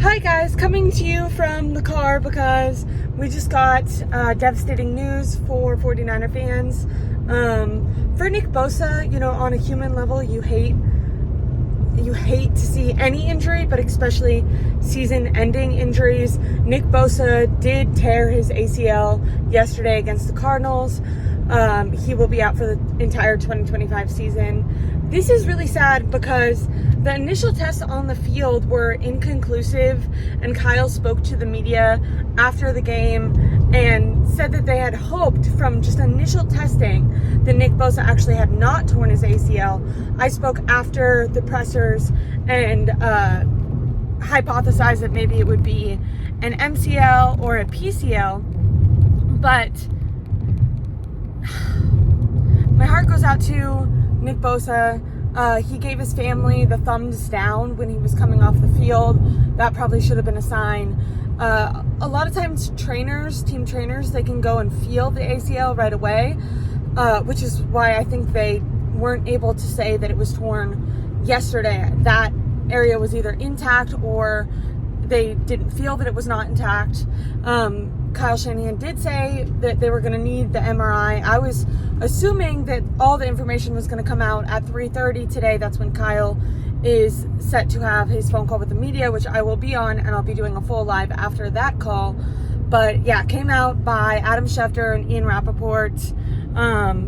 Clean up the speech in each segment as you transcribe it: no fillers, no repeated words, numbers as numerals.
Hi guys, coming to you from the car because we just got devastating news for 49er fans. For Nick Bosa, on a human level, you hate to see any injury, but especially season-ending injuries. Nick Bosa did tear his ACL yesterday against the Cardinals. He will be out for the entire 2025 season. This is really sad because the initial tests on the field were inconclusive, and Kyle spoke to the media after the game and said that they had hoped from just initial testing that Nick Bosa actually had not torn his ACL. I spoke after the pressers and hypothesized that maybe it would be an MCL or a PCL, but my heart goes out to Nick Bosa. He gave his family the thumbs down when he was coming off the field. That probably should have been a sign. A lot of times team trainers, they can go and feel the ACL right away, which is why I think they weren't able to say that it was torn yesterday. That area was either intact or they didn't feel that it was not intact. Kyle Shanahan did say that they were going to need the MRI. I was assuming that all the information was going to come out at 3:30 today. That's when Kyle is set to have his phone call with the media, which I will be on, and I'll be doing a full live after that call. But yeah, it came out by Adam Schefter and Ian Rappaport.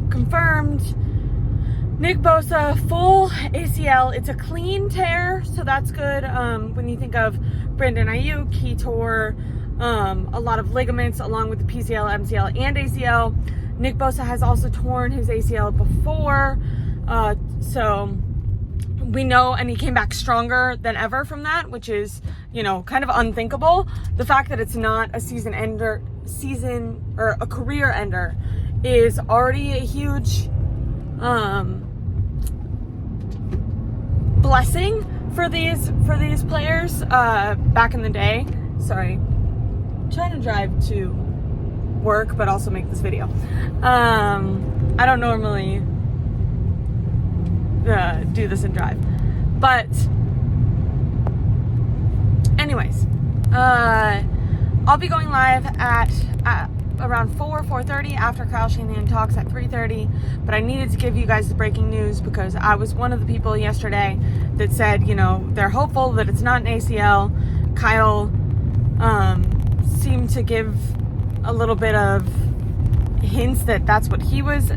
Confirmed Nick Bosa, full ACL. It's a clean tear, so that's good. When you think of Brandon Ayuk, he tore a lot of ligaments along with the PCL, MCL, and ACL. Nick Bosa has also torn his ACL before, so we know, and he came back stronger than ever from that, which is, kind of unthinkable. The fact that it's not a season or a career ender is already a huge blessing for these players. Back in the day, sorry, I'm trying to drive to work but also make this video. I don't normally do this and drive, but anyways, I'll be going live at around 4:30 after Kyle Shanahan talks at 3:30, but I needed to give you guys the breaking news because I was one of the people yesterday that said, they're hopeful that it's not an ACL. Kyle seemed to give a little bit of hints that that's what he was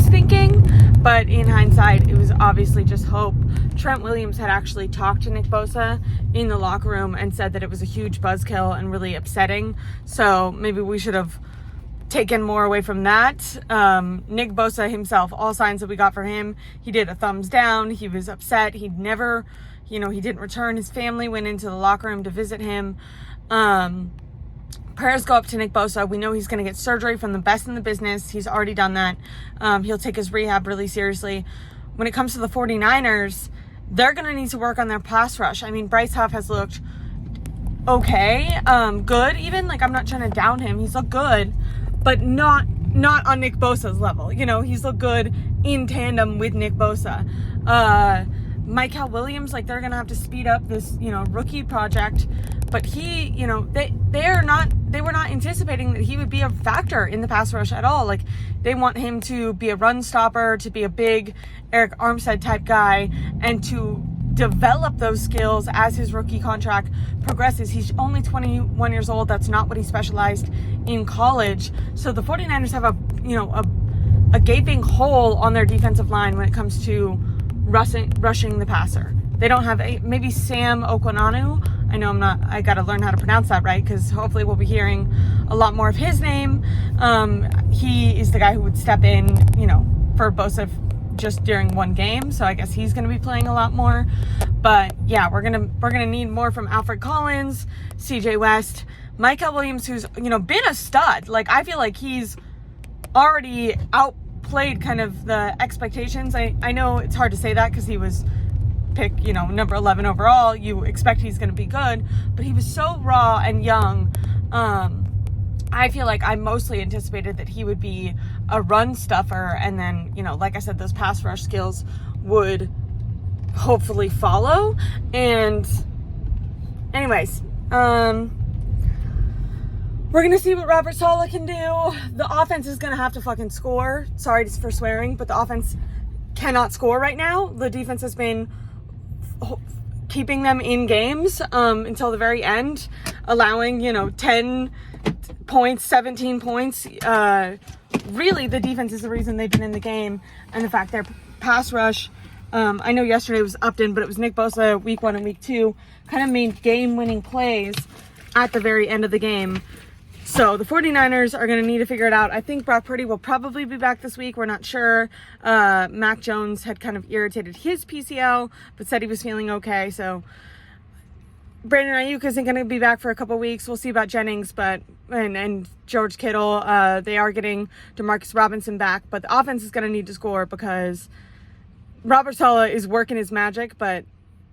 thinking, but in hindsight, it was obviously just hope. Trent Williams had actually talked to Nick Bosa in the locker room and said that it was a huge buzzkill and really upsetting, so maybe we should have taken more away from that. Nick Bosa himself, all signs that we got for him, he did a thumbs down. He was upset. He'd never, he didn't return. His family went into the locker room to visit him. Prayers go up to Nick Bosa. We know he's going to get surgery from the best in the business. He's already done that. He'll take his rehab really seriously. When it comes to the 49ers, they're going to need to work on their pass rush. I mean, Bryce Huff has looked okay, good even. Like, I'm not trying to down him. He's looked good, but not on Nick Bosa's level. He's looked good in tandem with Nick Bosa. Michael Williams, they're going to have to speed up this, rookie project. But he, they were not anticipating that he would be a factor in the pass rush at all. They want him to be a run stopper, to be a big Eric Armstead type guy, and to develop those skills as his rookie contract progresses. He's only 21 years old. That's not what he specialized in college. So the 49ers have a gaping hole on their defensive line when it comes to rushing the passer. They don't have maybe Sam Okwononu. I know I got to learn how to pronounce that right, because hopefully we'll be hearing a lot more of his name. He is the guy who would step in, for Bosa just during one game. So I guess he's going to be playing a lot more. But yeah, we're going to need more from Alfred Collins, CJ West, Michael Williams, who's, been a stud. I feel like he's already outplayed kind of the expectations. I know it's hard to say that because he was pick, number 11 overall. You expect he's going to be good, but he was so raw and young. I feel like I mostly anticipated that he would be a run stuffer, and then, like I said, those pass rush skills would hopefully follow. And Anyways, we're going to see what Robert Saleh can do. The offense is going to have to fucking score. Sorry for swearing, but the offense cannot score right now. The defense has been keeping them in games until the very end, allowing, 10 points, 17 points. Really, the defense is the reason they've been in the game, and the fact their pass rush, I know yesterday was Upton, but it was Nick Bosa week 1 and week 2, kind of made game-winning plays at the very end of the game. So the 49ers are going to need to figure it out. I think Brock Purdy will probably be back this week. We're not sure. Mac Jones had kind of irritated his PCL, but said he was feeling okay. So Brandon Ayuk isn't going to be back for a couple weeks. We'll see about Jennings, and George Kittle. They are getting Demarcus Robinson back, but the offense is going to need to score because Robert Saleh is working his magic, but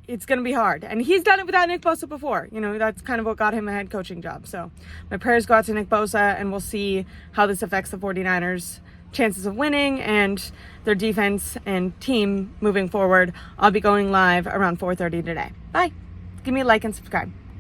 it's going to be hard. And he's done it without Nick Bosa before. That's kind of what got him a head coaching job. So my prayers go out to Nick Bosa, and we'll see how this affects the 49ers' chances of winning and their defense and team moving forward. I'll be going live around 4:30 today. Bye. Give me a like and subscribe.